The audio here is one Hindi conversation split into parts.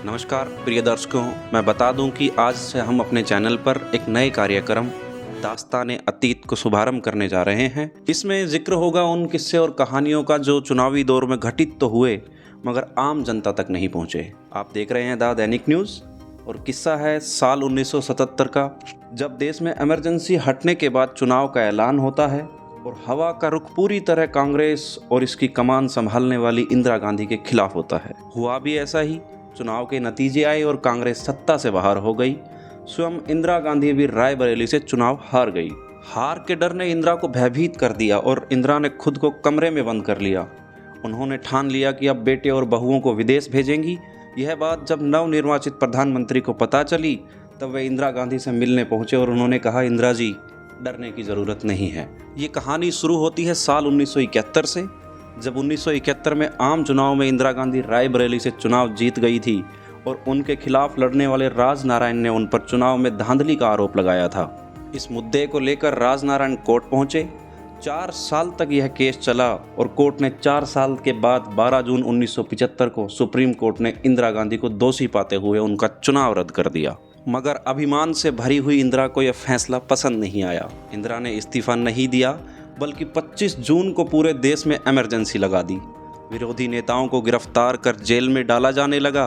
नमस्कार प्रिय दर्शकों, मैं बता दूं कि आज से हम अपने चैनल पर एक नए कार्यक्रम दास्ताने अतीत को शुभारंभ करने जा रहे हैं। इसमें जिक्र होगा उन किस्से और कहानियों का जो चुनावी दौर में घटित तो हुए मगर आम जनता तक नहीं पहुंचे। आप देख रहे हैं द दैनिक न्यूज़ और किस्सा है साल 1977 का, जब देश में इमरजेंसी हटने के बाद चुनाव का ऐलान होता है और हवा का रुख पूरी तरह कांग्रेस और इसकी कमान संभालने वाली इंदिरा गांधी के खिलाफ होता है। हुआ भी ऐसा ही, चुनाव के नतीजे आए और कांग्रेस सत्ता से बाहर हो गई। स्वयं इंदिरा गांधी भी रायबरेली से चुनाव हार गई। हार के डर ने इंदिरा को भयभीत कर दिया और इंदिरा ने खुद को कमरे में बंद कर लिया। उन्होंने ठान लिया कि अब बेटे और बहुओं को विदेश भेजेंगी। यह बात जब नवनिर्वाचित प्रधानमंत्री को पता चली तब वे इंदिरा गांधी से मिलने पहुंचे और उन्होंने कहा, इंदिरा जी, डरने की ज़रूरत नहीं है। ये कहानी शुरू होती है साल 1971 से, जब 1971 में आम चुनाव में इंदिरा गांधी रायबरेली से चुनाव जीत गई थी और उनके खिलाफ लड़ने वाले राजनारायण ने उन पर चुनाव में धांधली का आरोप लगाया था। इस मुद्दे को लेकर राजनारायण कोर्ट पहुंचे। 4 साल तक यह केस चला और कोर्ट ने 4 साल के बाद 12 जून 1975 को सुप्रीम कोर्ट ने इंदिरा गांधी को दोषी पाते हुए उनका चुनाव रद्द कर दिया। मगर अभिमान से भरी हुई इंदिरा को यह फैसला पसंद नहीं आया। इंदिरा ने इस्तीफा नहीं दिया बल्कि 25 जून को पूरे देश में इमरजेंसी लगा दी। विरोधी नेताओं को गिरफ्तार कर जेल में डाला जाने लगा।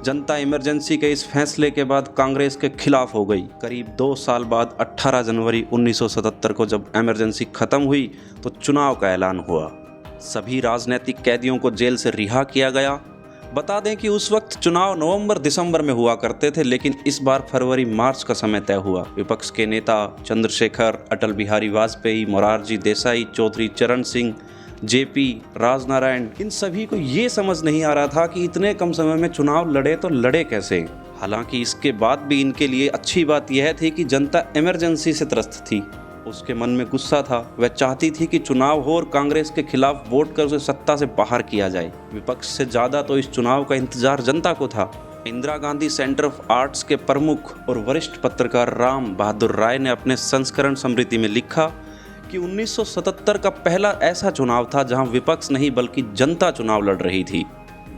जनता इमरजेंसी के इस फैसले के बाद कांग्रेस के खिलाफ हो गई। करीब 2 साल बाद 18 जनवरी 1977 को जब इमरजेंसी खत्म हुई तो चुनाव का ऐलान हुआ। सभी राजनीतिक कैदियों को जेल से रिहा किया गया। बता दें कि उस वक्त चुनाव नवंबर-दिसंबर में हुआ करते थे, लेकिन इस बार फरवरी-मार्च का समय तय हुआ। विपक्ष के नेता चंद्रशेखर, अटल बिहारी वाजपेयी, मोरारजी देसाई, चौधरी चरण सिंह, जेपी, राजनारायण, इन सभी को ये समझ नहीं आ रहा था कि इतने कम समय में चुनाव लड़े तो लड़े कैसे। हालांकि इसके बाद भी इनके लिए अच्छी बात यह थी कि जनता इमरजेंसी से त्रस्त थी। उसके मन में गुस्सा था। वह चाहती थी कि चुनाव हो और कांग्रेस के खिलाफ वोट कर उसे सत्ता से बाहर किया जाए। विपक्ष से ज़्यादा तो इस चुनाव का इंतजार जनता को था। Indira Gandhi centre of arts के प्रमुख और वरिष्ठ पत्रकार राम बहादुर राय ने अपने संस्करण समृद्धि में लिखा कि 1977 का पहला ऐसा चुनाव था जहां विपक्ष नहीं बल्कि जनता चुनाव लड़ रही थी।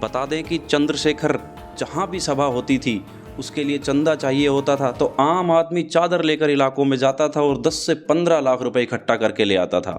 बता दें कि चंद्रशेखर जहां भी सभा होती थी उसके लिए चंदा चाहिए होता था तो आम आदमी चादर लेकर इलाकों में जाता था और 10 से 15 लाख रुपए इकट्ठा करके ले आता था।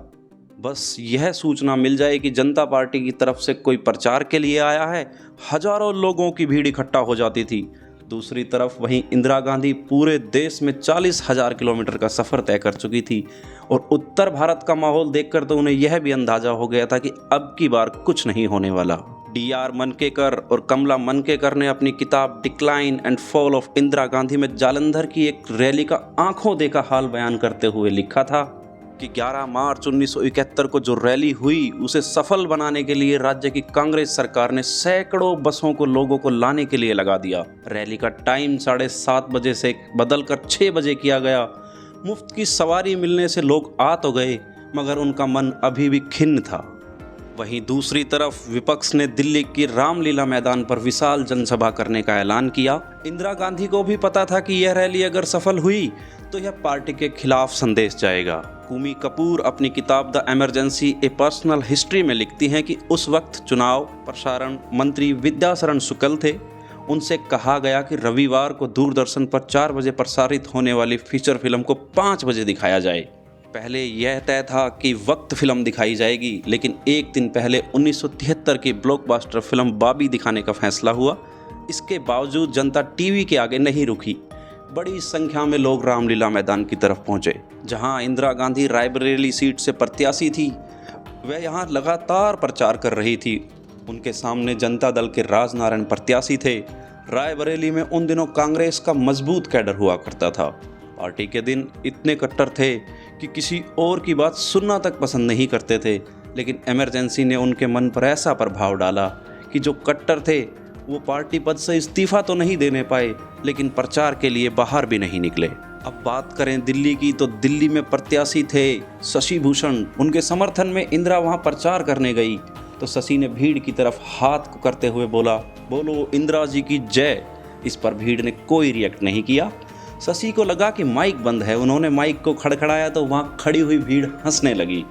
बस यह सूचना मिल जाए कि जनता पार्टी की तरफ से कोई प्रचार के लिए आया है, हजारों लोगों की भीड़ इकट्ठा हो जाती थी। दूसरी तरफ वहीं इंदिरा गांधी पूरे देश में 40,000 किलोमीटर का सफ़र तय कर चुकी थी और उत्तर भारत का माहौल देखकर तो उन्हें यह भी अंदाजा हो गया था कि अब की बार कुछ नहीं होने वाला। D.R. मनकेकर और कमला मनकेकर ने अपनी किताब decline and fall of Indira Gandhi में जालंधर की एक रैली का आंखों देखा हाल बयान करते हुए लिखा था कि 11 मार्च 1971 को जो रैली हुई उसे सफल बनाने के लिए राज्य की कांग्रेस सरकार ने सैकड़ों बसों को लोगों को लाने के लिए लगा दिया। रैली का टाइम 7:30 बजे से बदलकर 6 बजे किया गया। मुफ्त की सवारी मिलने से लोग आ तो गए मगर उनका मन अभी भी खिन्न था। वहीं दूसरी तरफ विपक्ष ने दिल्ली की रामलीला मैदान पर विशाल जनसभा करने का ऐलान किया। इंदिरा गांधी को भी पता था कि यह रैली अगर सफल हुई तो यह पार्टी के खिलाफ संदेश जाएगा। कुमी कपूर अपनी किताब the emergency A personal history में लिखती हैं कि उस वक्त चुनाव प्रसारण मंत्री विद्याशरण शुक्ल थे। उनसे कहा गया कि रविवार को दूरदर्शन पर 4 बजे प्रसारित होने वाली फीचर फिल्म को 5 बजे दिखाया जाए। पहले यह तय था कि वक्त फिल्म दिखाई जाएगी, लेकिन एक दिन पहले 1973 की ब्लॉकबस्टर फिल्म बाबी दिखाने का फैसला हुआ। इसके बावजूद जनता टीवी के आगे नहीं रुकी। बड़ी संख्या में लोग रामलीला मैदान की तरफ पहुंचे, जहां इंदिरा गांधी रायबरेली सीट से प्रत्याशी थी। वह यहां लगातार प्रचार कर रही थी। उनके सामने जनता दल के राजनारायण प्रत्याशी थे। रायबरेली में उन दिनों कांग्रेस का मजबूत कैडर हुआ करता था। पार्टी के दिन इतने कट्टर थे कि किसी और की बात सुनना तक पसंद नहीं करते थे, लेकिन इमरजेंसी ने उनके मन पर ऐसा प्रभाव डाला कि जो कट्टर थे वो पार्टी पद से इस्तीफा तो नहीं देने पाए, लेकिन प्रचार के लिए बाहर भी नहीं निकले। अब बात करें दिल्ली की, तो दिल्ली में प्रत्याशी थे शशि भूषण। उनके समर्थन में इंदिरा वहां प्रचार करने गई तो शशि ने भीड़ की तरफ हाथ को करते हुए बोला, बोलो इंदिरा जी की जय। इस पर भीड़ ने कोई रिएक्ट नहीं किया। शशि को लगा कि माइक बंद है। उन्होंने माइक को खड़खड़ाया तो वहाँ खड़ी हुई भीड़ हंसने लगी।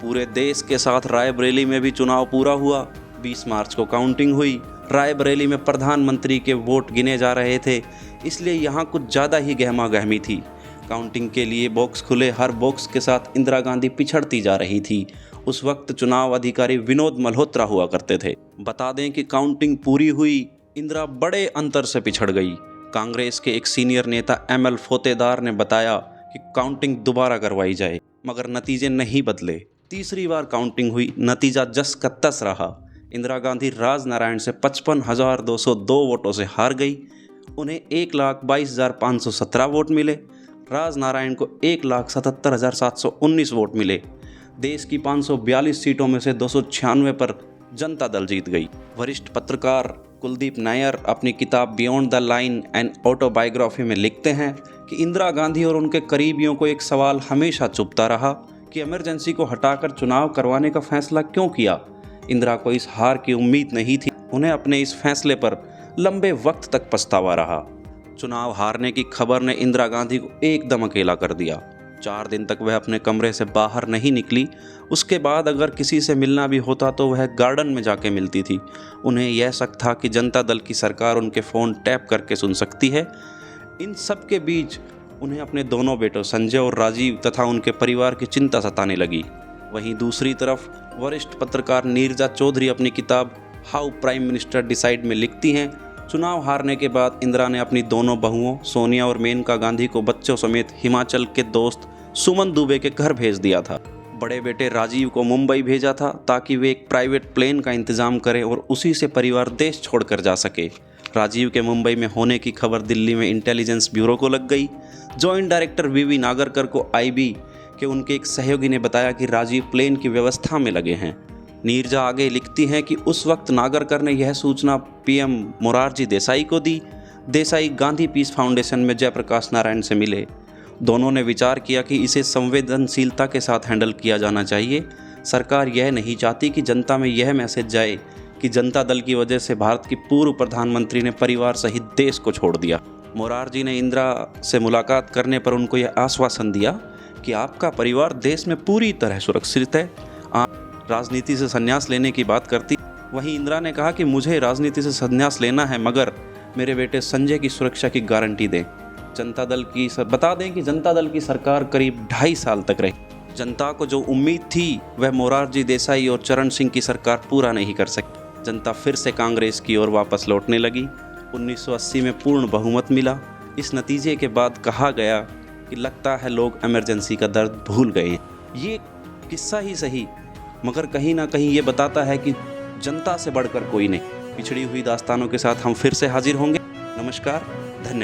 पूरे देश के साथ रायबरेली में भी चुनाव पूरा हुआ। 20 मार्च को काउंटिंग हुई रायबरेली में प्रधानमंत्री के वोट गिने जा रहे थे, इसलिए यहाँ कुछ ज़्यादा ही गहमा गहमी थी। काउंटिंग के लिए बॉक्स खुले, हर बॉक्स के साथ इंदिरा गांधी पिछड़ती जा रही थी। उस वक्त चुनाव अधिकारी विनोद मल्होत्रा हुआ करते थे। बता दें कि काउंटिंग पूरी हुई, इंदिरा बड़े अंतर से पिछड़ गई। कांग्रेस के एक सीनियर नेता ML फोतेदार ने बताया कि काउंटिंग दोबारा करवाई जाए, मगर नतीजे नहीं बदले। तीसरी बार काउंटिंग हुई, नतीजा जस का तस रहा। इंदिरा गांधी राजनारायण से 55,202 वोटों से हार गई। उन्हें 1,22,517 वोट मिले। राजनारायण को 1,77,719 वोट मिले। देश की 542 सीटों में से 296 पर जनता दल जीत गई। वरिष्ठ पत्रकार कुलदीप नायर अपनी किताब beyond the line and autobiography में लिखते हैं कि इंदिरा गांधी और उनके करीबियों को एक सवाल हमेशा चुभता रहा कि इमरजेंसी को हटाकर चुनाव करवाने का फैसला क्यों किया। इंदिरा को इस हार की उम्मीद नहीं थी। उन्हें अपने इस फैसले पर लंबे वक्त तक पछतावा रहा। चुनाव हारने की खबर ने इंदिरा गांधी को एकदम अकेला कर दिया। 4 दिन तक वह अपने कमरे से बाहर नहीं निकली। उसके बाद अगर किसी से मिलना भी होता तो वह गार्डन में जाके मिलती थी। उन्हें यह शक था कि जनता दल की सरकार उनके फ़ोन टैप करके सुन सकती है। इन सब के बीच उन्हें अपने दोनों बेटों संजय और राजीव तथा उनके परिवार की चिंता सताने लगी। वहीं दूसरी तरफ वरिष्ठ पत्रकार नीरजा चौधरी अपनी किताब हाउ प्राइम मिनिस्टर डिसाइड में लिखती हैं, चुनाव हारने के बाद इंदिरा ने अपनी दोनों बहुओं सोनिया और मेनका गांधी को बच्चों समेत हिमाचल के दोस्त सुमन दुबे के घर भेज दिया था। बड़े बेटे राजीव को मुंबई भेजा था ताकि वे एक प्राइवेट प्लेन का इंतजाम करें और उसी से परिवार देश छोड़कर जा सके। राजीव के मुंबई में होने की खबर दिल्ली में इंटेलिजेंस ब्यूरो को लग गई। जॉइंट डायरेक्टर वीवी नागरकर को IB के उनके एक सहयोगी ने बताया कि राजीव प्लेन की व्यवस्था में लगे हैं। नीरजा आगे लिखती हैं कि उस वक्त नागरकर ने यह सूचना PM मोरारजी देसाई को दी। देसाई गांधी पीस फाउंडेशन में जयप्रकाश नारायण से मिले। दोनों ने विचार किया कि इसे संवेदनशीलता के साथ हैंडल किया जाना चाहिए। सरकार यह नहीं चाहती कि जनता में यह मैसेज जाए कि जनता दल की वजह से भारत की पूर्व प्रधानमंत्री ने परिवार सहित देश को छोड़ दिया। मोरारजी ने इंदिरा से मुलाकात करने पर उनको यह आश्वासन दिया कि आपका परिवार देश में पूरी तरह सुरक्षित है। आप राजनीति से संन्यास लेने की बात करती। वहीं इंदिरा ने कहा कि मुझे राजनीति से संन्यास लेना है, मगर मेरे बेटे संजय की सुरक्षा की गारंटी दें। बता दें कि जनता दल की सरकार करीब 2.5 साल तक रही। जनता को जो उम्मीद थी वह मोरारजी देसाई और चरण सिंह की सरकार पूरा नहीं कर सकी। जनता फिर से कांग्रेस की ओर वापस लौटने लगी। 1980 में पूर्ण बहुमत मिला। इस नतीजे के बाद कहा गया कि लगता है लोग इमरजेंसी का दर्द भूल गए हैं। ये किस्सा ही सही, मगर कहीं ना कहीं ये बताता है कि जनता से बढ़कर कोई नहीं। पिछड़ी हुई दास्तानों के साथ हम फिर से हाजिर होंगे। नमस्कार।